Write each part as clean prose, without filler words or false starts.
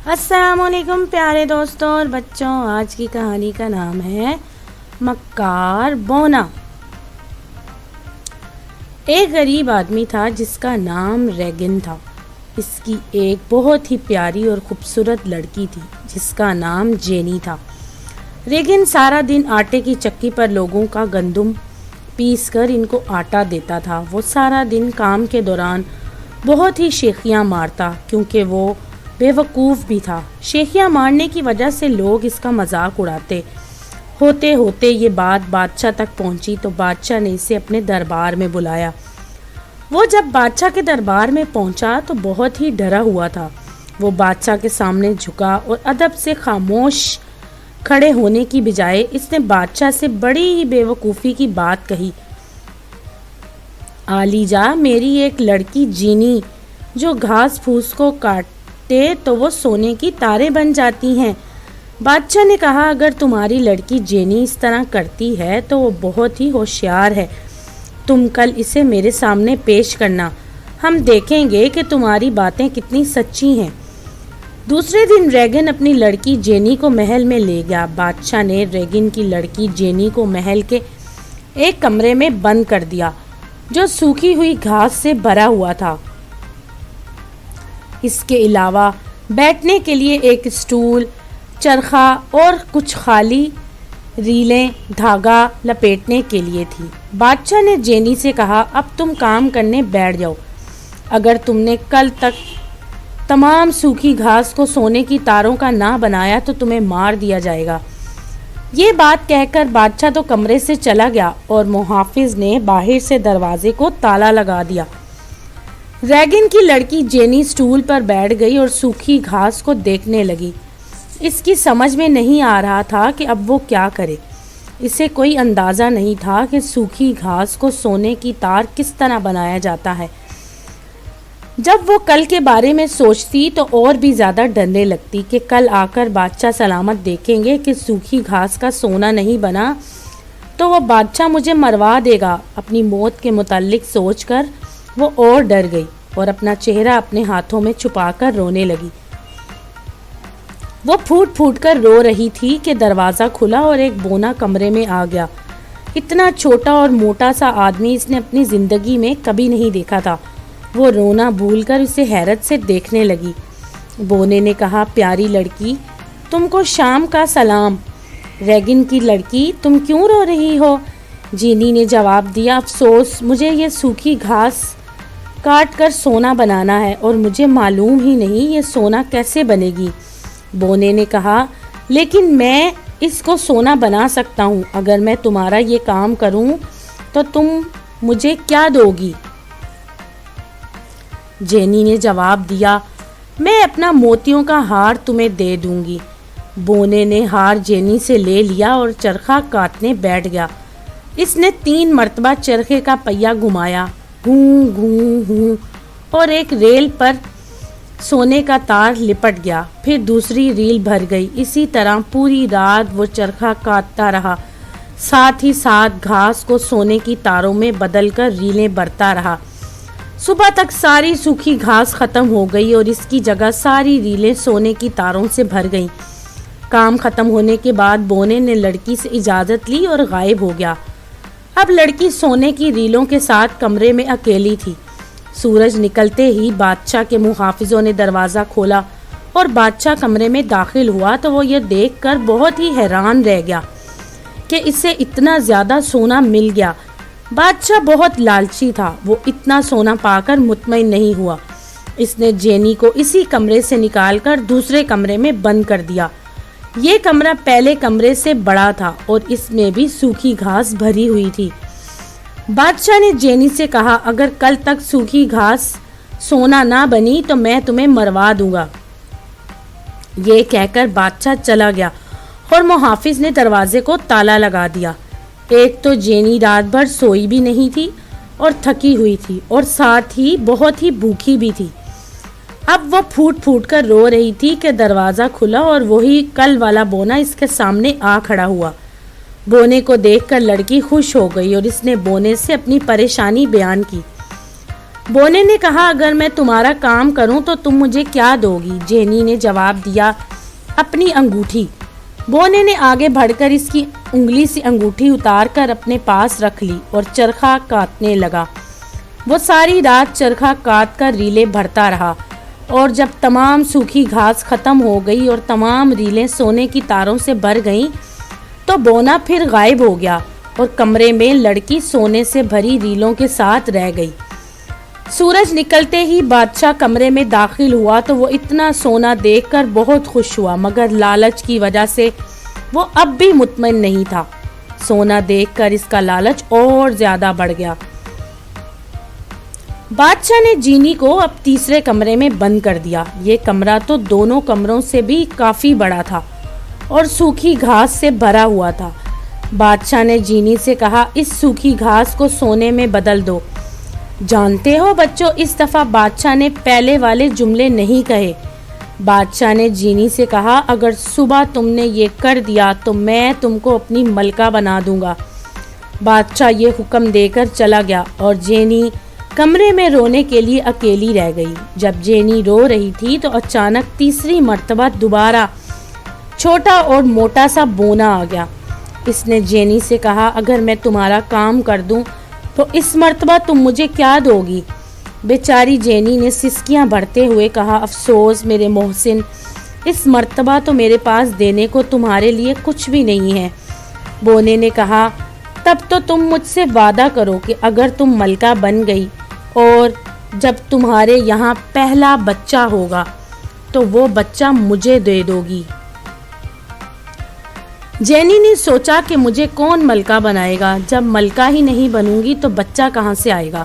السلام علیکم پیارے دوستوں اور بچوں، آج کی کہانی کا نام ہے مکار بونا۔ ایک غریب آدمی تھا جس کا نام ریگن تھا۔ اس کی ایک بہت ہی پیاری اور خوبصورت لڑکی تھی جس کا نام جینی تھا۔ ریگن سارا دن آٹے کی چکی پر لوگوں کا گندم پیس کر ان کو آٹا دیتا تھا۔ وہ سارا دن کام کے دوران بہت ہی شیخیاں مارتا کیونکہ وہ بے وقوف بھی تھا۔ شیخیاں مارنے کی وجہ سے لوگ اس کا مذاق اڑاتے۔ ہوتے ہوتے یہ بات بادشاہ تک پہنچی تو بادشاہ نے اسے اپنے دربار میں بلایا۔ وہ جب بادشاہ کے دربار میں پہنچا تو بہت ہی ڈرا ہوا تھا۔ وہ بادشاہ کے سامنے جھکا اور ادب سے خاموش کھڑے ہونے کی بجائے اس نے بادشاہ سے بڑی ہی بے وقوفی کی بات کہی۔ آلی جا، میری ایک لڑکی جینی جو گھاس پھوس کو کاٹتے تو وہ سونے کی تاریں بن جاتی ہیں۔ بادشاہ نے کہا، اگر تمہاری لڑکی جینی اس طرح کرتی ہے تو وہ بہت ہی ہوشیار ہے۔ تم کل اسے میرے سامنے پیش کرنا، ہم دیکھیں گے کہ تمہاری باتیں کتنی سچی ہیں۔ دوسرے دن ریگن اپنی لڑکی جینی کو محل میں لے گیا۔ بادشاہ نے ریگن کی لڑکی جینی کو محل کے ایک کمرے میں بند کر دیا جو سوکھی ہوئی گھاس سے بھرا ہوا تھا۔ اس کے علاوہ بیٹھنے کے لیے ایک اسٹول، چرخا اور کچھ خالی ریلیں دھاگا لپیٹنے کے لیے تھی۔ بادشاہ نے جینی سے کہا، اب تم کام کرنے بیٹھ جاؤ۔ اگر تم نے کل تک تمام سوکھی گھاس کو سونے کی تاروں کا نہ بنایا تو تمہیں مار دیا جائے گا۔ یہ بات کہہ کر بادشاہ تو کمرے سے چلا گیا اور محافظ نے باہر سے دروازے کو تالا لگا دیا۔ ریگن کی لڑکی جینی اسٹول پر بیٹھ گئی اور سوکھی گھاس کو دیکھنے لگی۔ اس کی سمجھ میں نہیں آ رہا تھا کہ اب وہ کیا کرے۔ اسے کوئی اندازہ نہیں تھا کہ سوکھی گھاس کو سونے کی تار کس طرح بنایا جاتا ہے۔ جب وہ کل کے بارے میں سوچتی تو اور بھی زیادہ ڈرنے لگتی کہ کل آ کر بادشاہ سلامت دیکھیں گے کہ سوکھی گھاس کا سونا نہیں بنا تو وہ بادشاہ مجھے مروا دے گا۔ اپنی موت کے متعلق سوچ کر وہ اور ڈر گئی اور اپنا چہرہ اپنے ہاتھوں میں چھپا کر رونے لگی۔ وہ پھوٹ پھوٹ کر رو رہی تھی کہ دروازہ کھلا اور ایک بونا کمرے میں آ گیا۔ اتنا چھوٹا اور موٹا سا آدمی اس نے اپنی زندگی میں کبھی نہیں دیکھا تھا۔ وہ رونا بھول کر اسے حیرت سے دیکھنے لگی۔ بونے نے کہا، پیاری لڑکی، تم کو شام کا سلام۔ ریگن کی لڑکی، تم کیوں رو رہی ہو؟ جینی نے جواب دیا، افسوس، مجھے یہ سوکھی گھاس کاٹ کر سونا بنانا ہے اور مجھے معلوم ہی نہیں یہ سونا کیسے بنے گی۔ بونے نے کہا، لیکن میں اس کو سونا بنا سکتا ہوں۔ اگر میں تمہارا یہ کام کروں تو تم مجھے کیا دو گی؟ جینی نے جواب دیا، میں اپنا موتیوں کا ہار تمہیں دے دوں گی۔ بونے نے ہار جینی سے لے لیا اور چرخا کاٹنے بیٹھ گیا۔ اس نے 3 مرتبہ چرخے کا پہیہ گھمایا، گھوں گھوں گھوں، اور ایک ریل پر سونے کا تار لپٹ گیا۔ پھر دوسری ریل بھر گئی۔ اسی طرح پوری رات وہ چرخا کاٹتا رہا، ساتھ ہی ساتھ گھاس کو سونے کی تاروں میں بدل کر ریلیں بھرتا رہا۔ صبح تک ساری سوکھی گھاس ختم ہو گئی اور اس کی جگہ ساری ریلیں سونے کی تاروں سے بھر گئیں۔ کام ختم ہونے کے بعد بونے نے لڑکی سے اجازت لی اور غائب ہو گیا۔ اب لڑکی سونے کی ریلوں کے ساتھ کمرے میں اکیلی تھی۔ سورج نکلتے ہی بادشاہ کے محافظوں نے دروازہ کھولا اور بادشاہ کمرے میں داخل ہوا تو وہ یہ دیکھ کر بہت ہی حیران رہ گیا کہ اسے اتنا زیادہ سونا مل گیا۔ بادشاہ بہت لالچی تھا، وہ اتنا سونا پا کر مطمئن نہیں ہوا۔ اس نے جینی کو اسی کمرے سے نکال کر دوسرے کمرے میں بند کر دیا۔ یہ کمرہ پہلے کمرے سے بڑا تھا اور اس میں بھی سوکھی گھاس بھری ہوئی تھی۔ بادشاہ نے جینی سے کہا، اگر کل تک سوکھی گھاس سونا نہ بنی تو میں تمہیں مروا دوں گا۔ یہ کہہ کر بادشاہ چلا گیا اور محافظ نے دروازے کو تالا لگا دیا۔ ایک تو جینی رات بھر سوئی بھی نہیں تھی اور تھکی ہوئی تھی اور ساتھ ہی بہت ہی بھوکی بھی تھی۔ اب وہ پھوٹ پھوٹ کر رو رہی تھی کہ دروازہ کھلا اور وہی کل والا بونا اس کے سامنے آ کھڑا ہوا۔ بونے کو دیکھ کر لڑکی خوش ہو گئی اور اس نے بونے سے اپنی پریشانی بیان کی۔ بونے نے کہا اگر میں تمہارا کام کروں تو تم مجھے کیا دو گی؟ جینی نے جواب دیا اپنی انگوٹھی۔ بونے نے آگے بڑھ کر اس کی انگلی سے انگوٹھی اتار کر اپنے پاس رکھ لی اور چرخہ کاٹنے لگا۔ وہ ساری رات چرخہ کاٹ کر ریلیں بھرتا رہا اور جب تمام سوکھی گھاس ختم ہو گئی اور تمام ریلیں سونے کی تاروں سے بھر گئیں تو بونا پھر غائب ہو گیا اور کمرے میں لڑکی سونے سے بھری ریلوں کے ساتھ رہ گئی۔ سورج نکلتے ہی بادشاہ کمرے میں داخل ہوا تو وہ اتنا سونا دیکھ کر بہت خوش ہوا، مگر لالچ کی وجہ سے وہ اب بھی مطمئن نہیں تھا۔ سونا دیکھ کر اس کا لالچ اور زیادہ بڑھ گیا۔ بادشاہ نے جینی کو اب تیسرے کمرے میں بند کر دیا۔ یہ کمرہ تو دونوں کمروں سے بھی کافی بڑا تھا اور سوکھی گھاس سے بھرا ہوا تھا۔ بادشاہ نے جینی سے کہا اس سوکھی گھاس کو سونے میں بدل دو۔ جانتے ہو بچوں، اس دفعہ بادشاہ نے پہلے والے جملے نہیں کہے۔ بادشاہ نے جینی سے کہا اگر صبح تم نے یہ کر دیا تو میں تم کو اپنی ملکہ بنا دوں گا۔ بادشاہ یہ حکم دے کر چلا گیا اور جینی کمرے میں رونے کے لیے اکیلی رہ گئی۔ جب جینی رو رہی تھی تو اچانک تیسری مرتبہ دوبارہ چھوٹا اور موٹا سا بونا آ گیا۔ اس نے جینی سے کہا اگر میں تمہارا کام کر دوں تو اس مرتبہ تم مجھے کیا دو گی؟ بیچاری جینی نے سسکیاں بھرتے ہوئے کہا افسوس میرے محسن، اس مرتبہ تو میرے پاس دینے کو تمہارے لیے کچھ بھی نہیں ہے۔ بونے نے کہا تب تو تم مجھ سے وعدہ کرو کہ اگر تم ملکہ بن گئی اور جب تمہارے یہاں پہلا بچہ ہوگا تو وہ بچہ مجھے دے دو گی۔ جینی نے سوچا کہ مجھے کون ملکہ بنائے گا، جب ملکہ ہی نہیں بنوں گی تو بچہ کہاں سے آئے گا،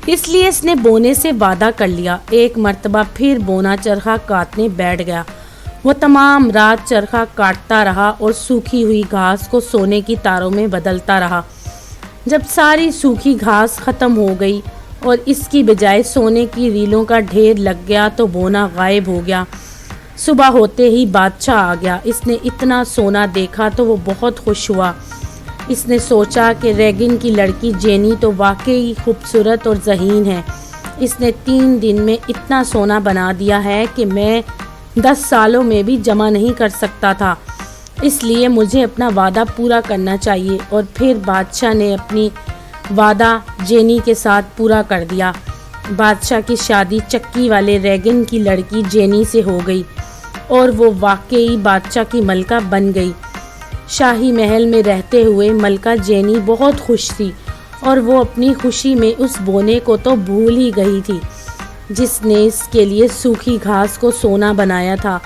اس لیے اس نے بونے سے وعدہ کر لیا۔ ایک مرتبہ پھر بونا چرخہ کاٹنے بیٹھ گیا۔ وہ تمام رات چرخہ کاٹتا رہا اور سوکھی ہوئی گھاس کو سونے کی تاروں میں بدلتا رہا۔ جب ساری سوکھی گھاس ختم ہو گئی اور اس کی بجائے سونے کی ریلوں کا ڈھیر لگ گیا تو بونا غائب ہو گیا۔ صبح ہوتے ہی بادشاہ آ گیا۔ اس نے اتنا سونا دیکھا تو وہ بہت خوش ہوا۔ اس نے سوچا کہ ریگن کی لڑکی جینی تو واقعی خوبصورت اور ذہین ہے۔ اس نے 3 دن میں اتنا سونا بنا دیا ہے کہ میں 10 سالوں میں بھی جمع نہیں کر سکتا تھا، اس لیے مجھے اپنا وعدہ پورا کرنا چاہیے۔ اور پھر بادشاہ نے اپنی وعدہ جینی کے ساتھ پورا کر دیا۔ بادشاہ کی شادی چکی والے ریگن کی لڑکی جینی سے ہو گئی اور وہ واقعی بادشاہ کی ملکہ بن گئی۔ شاہی محل میں رہتے ہوئے ملکہ جینی بہت خوش تھی اور وہ اپنی خوشی میں اس بونے کو تو بھول ہی گئی تھی جس نے اس کے لیے سوکھی گھاس کو سونا بنایا تھا۔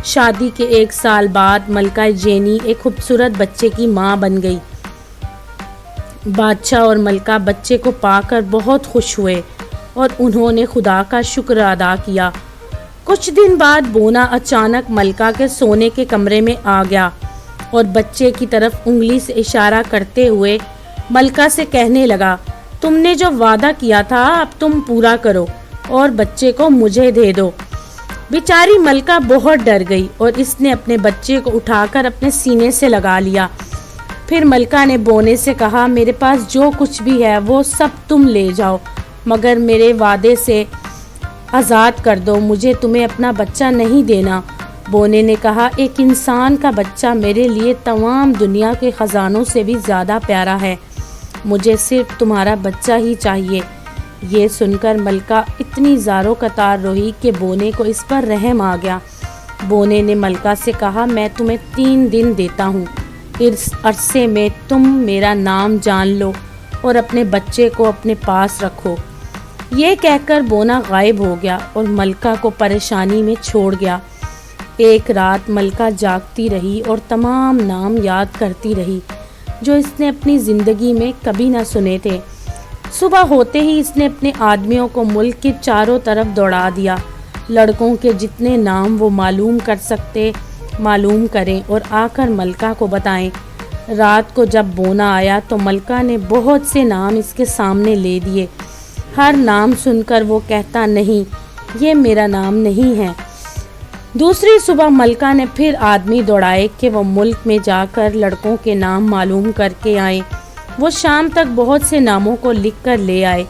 شادی کے 1 سال بعد ملکہ جینی ایک خوبصورت بچے کی ماں بن گئی۔ بادشاہ اور ملکہ بچے کو پا کر بہت خوش ہوئے اور انہوں نے خدا کا شکر ادا کیا۔ کچھ دن بعد بونا اچانک ملکہ کے سونے کے کمرے میں آ گیا اور بچے کی طرف انگلی سے اشارہ کرتے ہوئے ملکہ سے کہنے لگا تم نے جو وعدہ کیا تھا اب تم پورا کرو اور بچے کو مجھے دے دو۔ بیچاری ملکہ بہت ڈر گئی اور اس نے اپنے بچے کو اٹھا کر اپنے سینے سے لگا لیا۔ پھر ملکہ نے بونے سے کہا میرے پاس جو کچھ بھی ہے وہ سب تم لے جاؤ مگر میرے وعدے سے آزاد کر دو، مجھے تمہیں اپنا بچہ نہیں دینا۔ بونے نے کہا ایک انسان کا بچہ میرے لیے تمام دنیا کے خزانوں سے بھی زیادہ پیارا ہے، مجھے صرف تمہارا بچہ ہی چاہیے۔ یہ سن کر ملکہ اتنی زاروں قطار روئی کہ بونے کو اس پر رحم آ گیا۔ بونے نے ملکہ سے کہا میں تمہیں 3 دن دیتا ہوں، اس عرصے میں تم میرا نام جان لو اور اپنے بچے کو اپنے پاس رکھو۔ یہ کہہ کر بونا غائب ہو گیا اور ملکہ کو پریشانی میں چھوڑ گیا۔ ایک رات ملکہ جاگتی رہی اور تمام نام یاد کرتی رہی جو اس نے اپنی زندگی میں کبھی نہ سنے تھے۔ صبح ہوتے ہی اس نے اپنے آدمیوں کو ملک کے چاروں طرف دوڑا دیا، لڑکوں کے جتنے نام وہ معلوم کر سکتے معلوم کریں اور آ کر ملکہ کو بتائیں۔ رات کو جب بونا آیا تو ملکہ نے بہت سے نام اس کے سامنے لے دیے۔ ہر نام سن کر وہ کہتا نہیں یہ میرا نام نہیں ہے۔ دوسری صبح ملکہ نے پھر آدمی دوڑائے کہ وہ ملک میں جا کر لڑکوں کے نام معلوم کر کے آئیں۔ وہ شام تک بہت سے ناموں کو لکھ کر لے آئے۔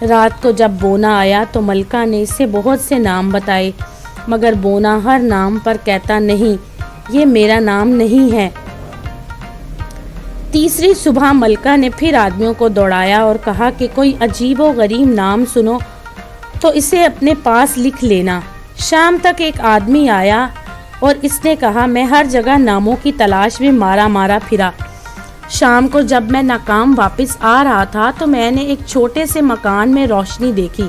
رات کو جب بونا آیا تو ملکہ نے اسے بہت سے نام بتائے، مگر بونا ہر نام پر کہتا نہیں، یہ میرا نام نہیں ہے۔ تیسری صبح ملکہ نے پھر آدمیوں کو دوڑایا اور کہا کہ کوئی عجیب و غریب نام سنو تو اسے اپنے پاس لکھ لینا۔ شام تک ایک آدمی آیا اور اس نے کہا میں ہر جگہ ناموں کی تلاش میں مارا پھرا۔ شام کو جب میں ناکام واپس آ رہا تھا تو میں نے ایک چھوٹے سے مکان میں روشنی دیکھی۔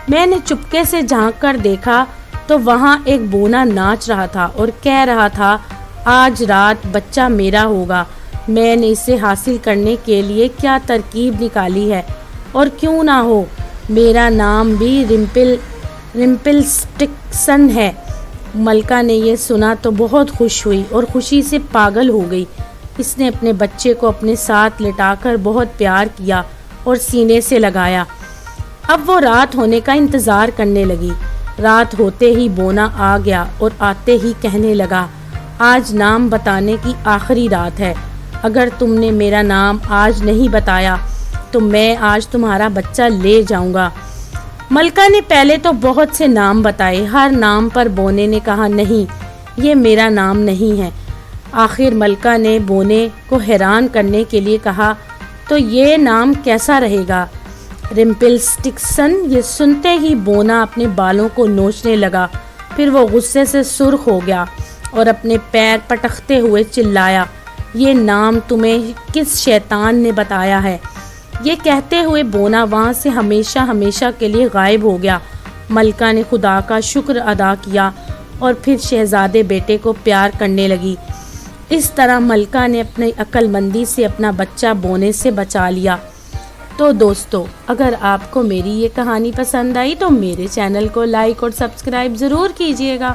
میں نے چپکے سے جھانک کر دیکھا تو وہاں ایک بونا ناچ رہا تھا اور کہہ رہا تھا آج رات بچہ میرا ہوگا۔ میں نے اسے حاصل کرنے کے لیے کیا ترکیب نکالی ہے، اور کیوں نہ ہو میرا نام بھی رمپل سٹکسن ہے۔ ملکہ نے یہ سنا تو بہت خوش ہوئی اور خوشی سے پاگل ہو گئی۔ اس نے اپنے بچے کو اپنے ساتھ لٹا کر بہت پیار کیا اور سینے سے لگایا۔ اب وہ رات ہونے کا انتظار کرنے لگی۔ رات ہوتے ہی بونا آ گیا اور آتے ہی کہنے لگا آج نام بتانے کی آخری رات ہے، اگر تم نے میرا نام آج نہیں بتایا تو میں آج تمہارا بچہ لے جاؤں گا۔ ملکہ نے پہلے تو بہت سے نام بتائے، ہر نام پر بونے نے کہا نہیں، یہ میرا نام نہیں ہے۔ آخر ملکہ نے بونے کو حیران کرنے کے لیے کہا تو یہ نام کیسا رہے گا؟ رمپل سٹکسن۔ یہ سنتے ہی بونا اپنے بالوں کو نوچنے لگا، پھر وہ غصے سے سرخ ہو گیا اور اپنے پیر پٹکتے ہوئے چلایا یہ نام تمہیں کس شیطان نے بتایا ہے؟ یہ کہتے ہوئے بونا وہاں سے ہمیشہ کے لیے غائب ہو گیا۔ ملکہ نے خدا کا شکر ادا کیا اور پھر شہزادے بیٹے کو پیار کرنے لگی۔ اس طرح ملکہ نے اپنی عقل مندی سے اپنا بچہ بونے سے بچا لیا۔ تو دوستو، اگر آپ کو میری یہ کہانی پسند آئی تو میرے چینل کو لائک اور سبسکرائب ضرور کیجیے گا۔